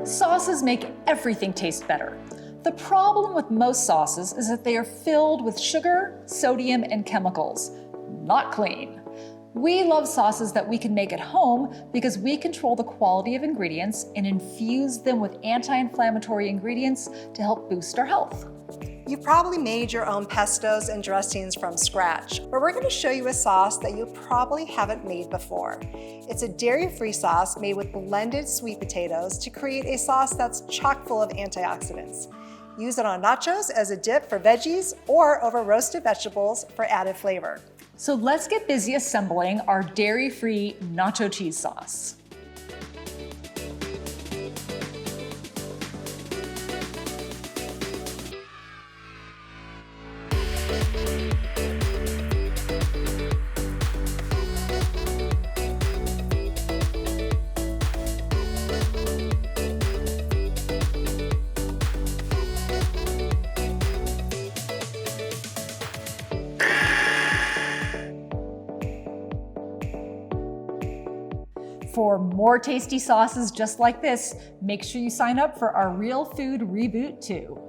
Sauces make everything taste better. The problem with most sauces is that they are filled with sugar, sodium, and chemicals. Not clean. We love sauces that we can make at home because we control the quality of ingredients and infuse them with anti-inflammatory ingredients to help boost our health. You've probably made your own pestos and dressings from scratch, but we're going to show you a sauce that you probably haven't made before. It's a dairy-free sauce made with blended sweet potatoes to create a sauce that's chock full of antioxidants. Use it on nachos as a dip for veggies or over roasted vegetables for added flavor. So let's get busy assembling our dairy-free nacho cheese sauce. For more tasty sauces just like this, make sure you sign up for our Real Food Reboot too.